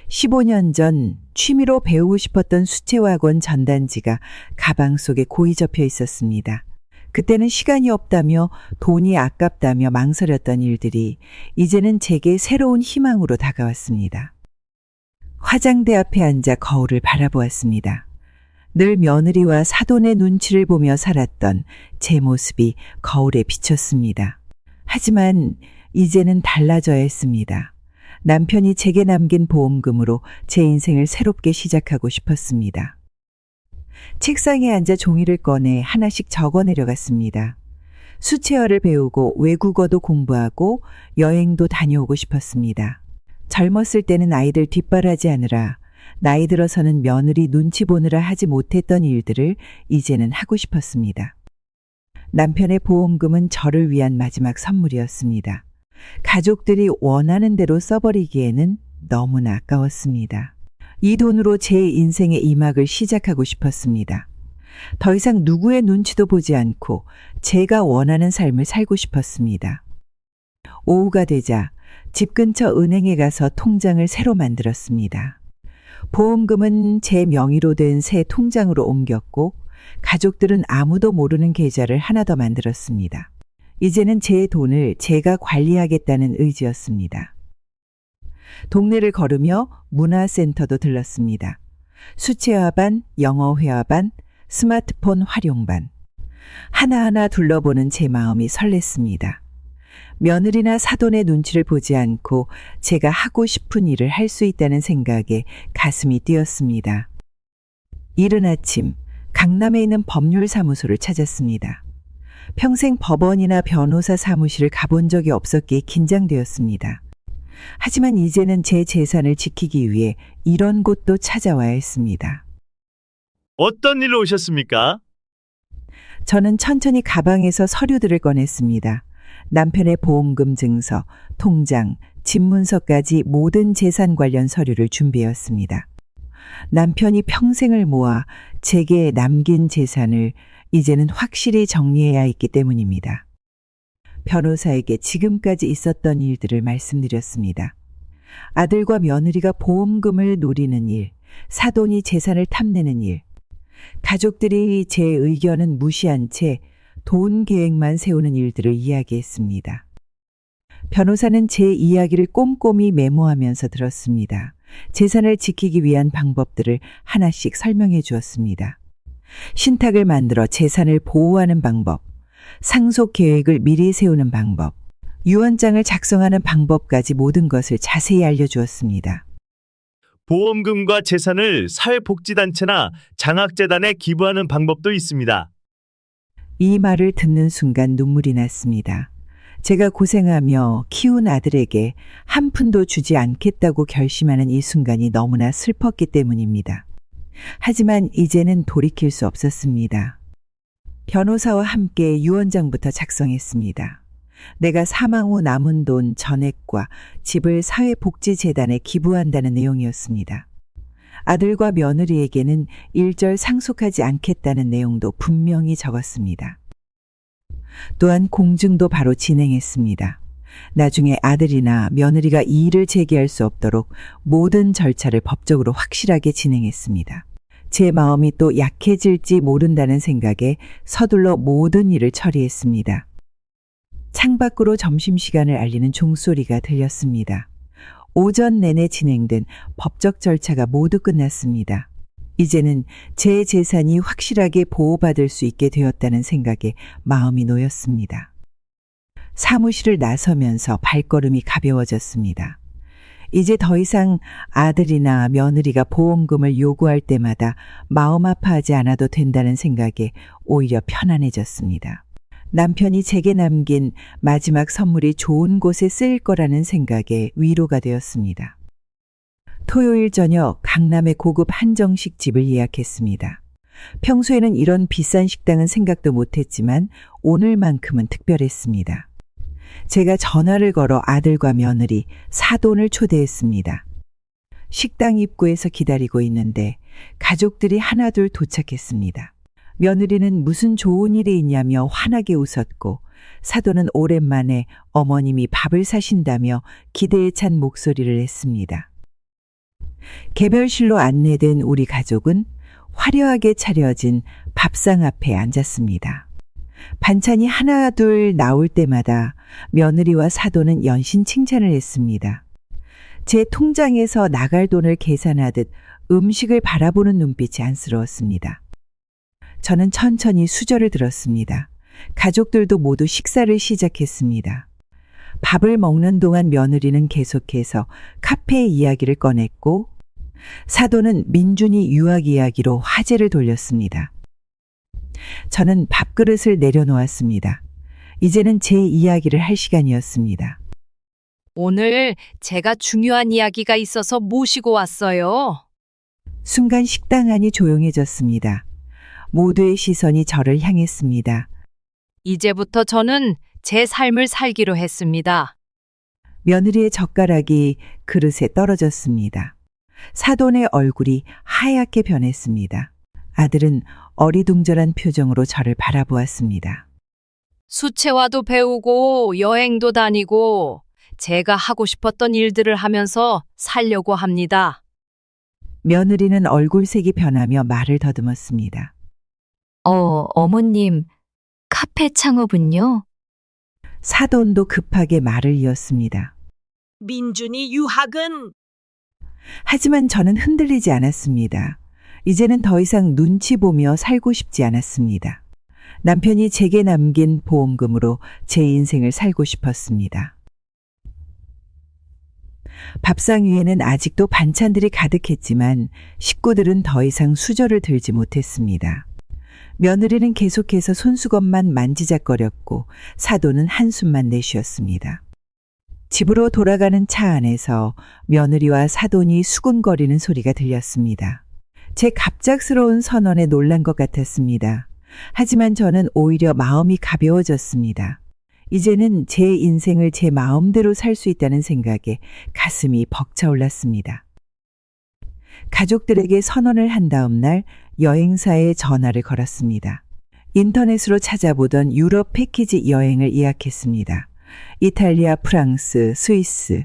15년 전 취미로 배우고 싶었던 수채화학원 전단지가 가방 속에 고이 접혀 있었습니다. 그때는 시간이 없다며 돈이 아깝다며 망설였던 일들이 이제는 제게 새로운 희망으로 다가왔습니다. 화장대 앞에 앉아 거울을 바라보았습니다. 늘 며느리와 사돈의 눈치를 보며 살았던 제 모습이 거울에 비쳤습니다. 하지만 이제는 달라져야 했습니다. 남편이 제게 남긴 보험금으로 제 인생을 새롭게 시작하고 싶었습니다. 책상에 앉아 종이를 꺼내 하나씩 적어 내려갔습니다. 수채화를 배우고 외국어도 공부하고 여행도 다녀오고 싶었습니다. 젊었을 때는 아이들 뒷바라지 하느라 나이 들어서는 며느리 눈치 보느라 하지 못했던 일들을 이제는 하고 싶었습니다. 남편의 보험금은 저를 위한 마지막 선물이었습니다. 가족들이 원하는 대로 써버리기에는 너무나 아까웠습니다. 이 돈으로 제 인생의 이막을 시작하고 싶었습니다. 더 이상 누구의 눈치도 보지 않고 제가 원하는 삶을 살고 싶었습니다. 오후가 되자 집 근처 은행에 가서 통장을 새로 만들었습니다. 보험금은 제 명의로 된 새 통장으로 옮겼고 가족들은 아무도 모르는 계좌를 하나 더 만들었습니다. 이제는 제 돈을 제가 관리하겠다는 의지였습니다. 동네를 걸으며 문화센터도 들렀습니다. 수채화반, 영어회화반, 스마트폰 활용반. 하나하나 둘러보는 제 마음이 설렜습니다. 며느리나 사돈의 눈치를 보지 않고 제가 하고 싶은 일을 할 수 있다는 생각에 가슴이 뛰었습니다. 이른 아침, 강남에 있는 법률사무소를 찾았습니다. 평생 법원이나 변호사 사무실을 가본 적이 없었기에 긴장되었습니다. 하지만 이제는 제 재산을 지키기 위해 이런 곳도 찾아와야 했습니다. 어떤 일로 오셨습니까? 저는 천천히 가방에서 서류들을 꺼냈습니다. 남편의 보험금 증서, 통장, 집문서까지 모든 재산 관련 서류를 준비했습니다. 남편이 평생을 모아 제게 남긴 재산을 이제는 확실히 정리해야 했기 때문입니다. 변호사에게 지금까지 있었던 일들을 말씀드렸습니다. 아들과 며느리가 보험금을 노리는 일, 사돈이 재산을 탐내는 일, 가족들이 제 의견은 무시한 채 돈 계획만 세우는 일들을 이야기했습니다. 변호사는 제 이야기를 꼼꼼히 메모하면서 들었습니다. 재산을 지키기 위한 방법들을 하나씩 설명해 주었습니다. 신탁을 만들어 재산을 보호하는 방법, 상속 계획을 미리 세우는 방법, 유언장을 작성하는 방법까지 모든 것을 자세히 알려주었습니다. 보험금과 재산을 사회복지단체나 장학재단에 기부하는 방법도 있습니다. 이 말을 듣는 순간 눈물이 났습니다. 제가 고생하며 키운 아들에게 한 푼도 주지 않겠다고 결심하는 이 순간이 너무나 슬펐기 때문입니다. 하지만 이제는 돌이킬 수 없었습니다. 변호사와 함께 유언장부터 작성했습니다. 내가 사망 후 남은 돈 전액과 집을 사회복지재단에 기부한다는 내용이었습니다. 아들과 며느리에게는 일절 상속하지 않겠다는 내용도 분명히 적었습니다. 또한 공증도 바로 진행했습니다. 나중에 아들이나 며느리가 이의를 제기할 수 없도록 모든 절차를 법적으로 확실하게 진행했습니다. 제 마음이 또 약해질지 모른다는 생각에 서둘러 모든 일을 처리했습니다. 창밖으로 점심시간을 알리는 종소리가 들렸습니다. 오전 내내 진행된 법적 절차가 모두 끝났습니다. 이제는 제 재산이 확실하게 보호받을 수 있게 되었다는 생각에 마음이 놓였습니다. 사무실을 나서면서 발걸음이 가벼워졌습니다. 이제 더 이상 아들이나 며느리가 보험금을 요구할 때마다 마음 아파하지 않아도 된다는 생각에 오히려 편안해졌습니다. 남편이 제게 남긴 마지막 선물이 좋은 곳에 쓰일 거라는 생각에 위로가 되었습니다. 토요일 저녁 강남의 고급 한정식 집을 예약했습니다. 평소에는 이런 비싼 식당은 생각도 못했지만 오늘만큼은 특별했습니다. 제가 전화를 걸어 아들과 며느리, 사돈을 초대했습니다. 식당 입구에서 기다리고 있는데 가족들이 하나둘 도착했습니다. 며느리는 무슨 좋은 일이 있냐며 환하게 웃었고 사돈은 오랜만에 어머님이 밥을 사신다며 기대에 찬 목소리를 냈습니다. 개별실로 안내된 우리 가족은 화려하게 차려진 밥상 앞에 앉았습니다. 반찬이 하나 둘 나올 때마다 며느리와 사돈은 연신 칭찬을 했습니다. 제 통장에서 나갈 돈을 계산하듯 음식을 바라보는 눈빛이 안쓰러웠습니다. 저는 천천히 수저를 들었습니다. 가족들도 모두 식사를 시작했습니다. 밥을 먹는 동안 며느리는 계속해서 카페의 이야기를 꺼냈고 사돈은 민준이 유학 이야기로 화제를 돌렸습니다. 저는 밥그릇을 내려놓았습니다. 이제는 제 이야기를 할 시간이었습니다. 오늘 제가 중요한 이야기가 있어서 모시고 왔어요. 순간 식당 안이 조용해졌습니다. 모두의 시선이 저를 향했습니다. 이제부터 저는 제 삶을 살기로 했습니다. 며느리의 젓가락이 그릇에 떨어졌습니다. 사돈의 얼굴이 하얗게 변했습니다. 아들은 어리둥절한 표정으로 저를 바라보았습니다. 수채화도 배우고 여행도 다니고 제가 하고 싶었던 일들을 하면서 살려고 합니다. 며느리는 얼굴색이 변하며 말을 더듬었습니다. 어머님, 카페 창업은요? 사돈도 급하게 말을 이었습니다. 민준이 유학은 하지만 저는 흔들리지 않았습니다. 이제는 더 이상 눈치 보며 살고 싶지 않았습니다. 남편이 제게 남긴 보험금으로 제 인생을 살고 싶었습니다. 밥상 위에는 아직도 반찬들이 가득했지만 식구들은 더 이상 수저를 들지 못했습니다. 며느리는 계속해서 손수건만 만지작거렸고 사돈은 한숨만 내쉬었습니다. 집으로 돌아가는 차 안에서 며느리와 사돈이 수군거리는 소리가 들렸습니다. 제 갑작스러운 선언에 놀란 것 같았습니다. 하지만 저는 오히려 마음이 가벼워졌습니다. 이제는 제 인생을 제 마음대로 살 수 있다는 생각에 가슴이 벅차올랐습니다. 가족들에게 선언을 한 다음 날 여행사에 전화를 걸었습니다. 인터넷으로 찾아보던 유럽 패키지 여행을 예약했습니다. 이탈리아, 프랑스, 스위스,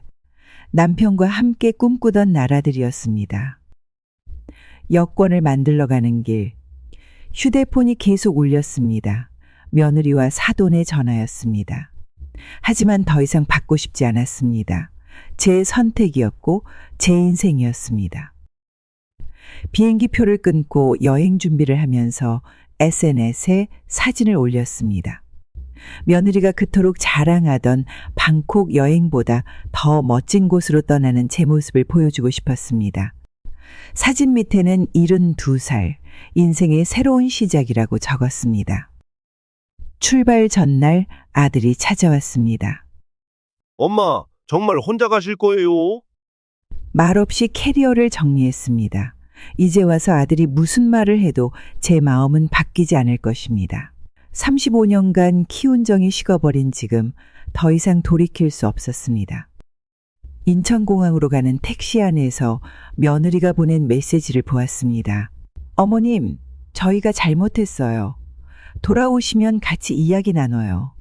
남편과 함께 꿈꾸던 나라들이었습니다. 여권을 만들러 가는 길, 휴대폰이 계속 울렸습니다. 며느리와 사돈의 전화였습니다. 하지만 더 이상 받고 싶지 않았습니다. 제 선택이었고 제 인생이었습니다. 비행기 표를 끊고 여행 준비를 하면서 SNS에 사진을 올렸습니다. 며느리가 그토록 자랑하던 방콕 여행보다 더 멋진 곳으로 떠나는 제 모습을 보여주고 싶었습니다. 사진 밑에는 72살, 인생의 새로운 시작이라고 적었습니다. 출발 전날 아들이 찾아왔습니다. 엄마, 정말 혼자 가실 거예요? 말없이 캐리어를 정리했습니다. 이제 와서 아들이 무슨 말을 해도 제 마음은 바뀌지 않을 것입니다. 35년간 키운 정이 식어버린 지금 더 이상 돌이킬 수 없었습니다. 인천공항으로 가는 택시 안에서 며느리가 보낸 메시지를 보았습니다. 어머님, 저희가 잘못했어요. 돌아오시면 같이 이야기 나눠요.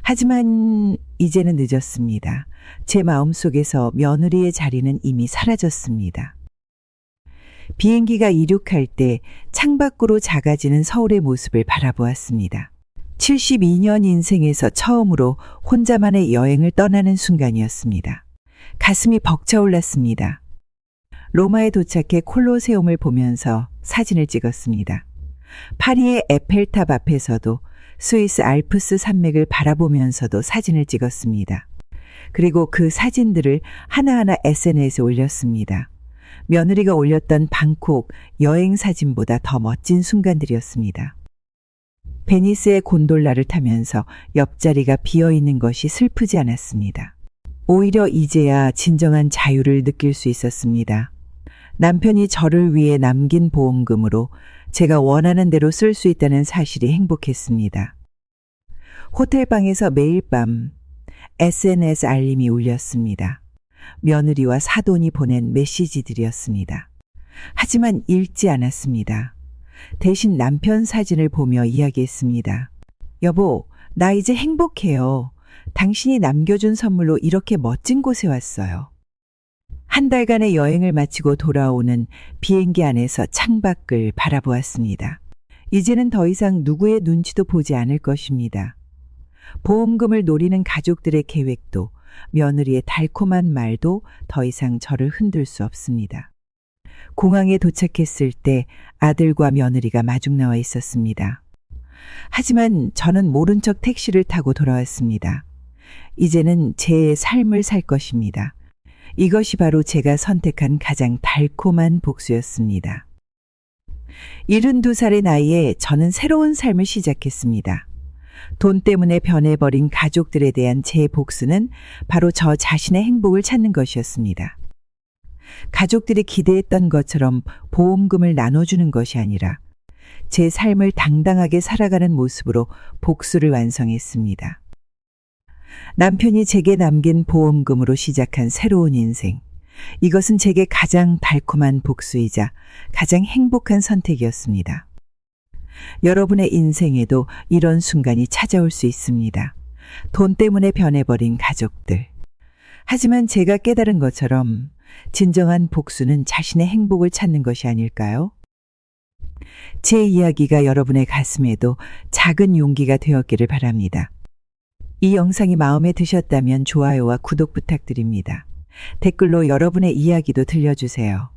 하지만 이제는 늦었습니다. 제 마음속에서 며느리의 자리는 이미 사라졌습니다. 비행기가 이륙할 때 창밖으로 작아지는 서울의 모습을 바라보았습니다. 72년 인생에서 처음으로 혼자만의 여행을 떠나는 순간이었습니다. 가슴이 벅차올랐습니다. 로마에 도착해 콜로세움을 보면서 사진을 찍었습니다. 파리의 에펠탑 앞에서도 스위스 알프스 산맥을 바라보면서도 사진을 찍었습니다. 그리고 그 사진들을 하나하나 SNS에 올렸습니다. 며느리가 올렸던 방콕 여행 사진보다 더 멋진 순간들이었습니다. 베니스의 곤돌라를 타면서 옆자리가 비어있는 것이 슬프지 않았습니다. 오히려 이제야 진정한 자유를 느낄 수 있었습니다. 남편이 저를 위해 남긴 보험금으로 제가 원하는 대로 쓸 수 있다는 사실이 행복했습니다. 호텔방에서 매일 밤 SNS 알림이 울렸습니다. 며느리와 사돈이 보낸 메시지들이었습니다. 하지만 읽지 않았습니다. 대신 남편 사진을 보며 이야기했습니다. 여보, 나 이제 행복해요. 당신이 남겨준 선물로 이렇게 멋진 곳에 왔어요. 한 달간의 여행을 마치고 돌아오는 비행기 안에서 창밖을 바라보았습니다. 이제는 더 이상 누구의 눈치도 보지 않을 것입니다. 보험금을 노리는 가족들의 계획도 며느리의 달콤한 말도 더 이상 저를 흔들 수 없습니다. 공항에 도착했을 때 아들과 며느리가 마중 나와 있었습니다. 하지만 저는 모른 척 택시를 타고 돌아왔습니다. 이제는 제 삶을 살 것입니다. 이것이 바로 제가 선택한 가장 달콤한 복수였습니다. 72살의 나이에 저는 새로운 삶을 시작했습니다. 돈 때문에 변해버린 가족들에 대한 제 복수는 바로 저 자신의 행복을 찾는 것이었습니다. 가족들이 기대했던 것처럼 보험금을 나눠주는 것이 아니라 제 삶을 당당하게 살아가는 모습으로 복수를 완성했습니다. 남편이 제게 남긴 보험금으로 시작한 새로운 인생. 이것은 제게 가장 달콤한 복수이자 가장 행복한 선택이었습니다. 여러분의 인생에도 이런 순간이 찾아올 수 있습니다. 돈 때문에 변해버린 가족들. 하지만 제가 깨달은 것처럼 진정한 복수는 자신의 행복을 찾는 것이 아닐까요? 제 이야기가 여러분의 가슴에도 작은 용기가 되었기를 바랍니다. 이 영상이 마음에 드셨다면 좋아요와 구독 부탁드립니다. 댓글로 여러분의 이야기도 들려주세요.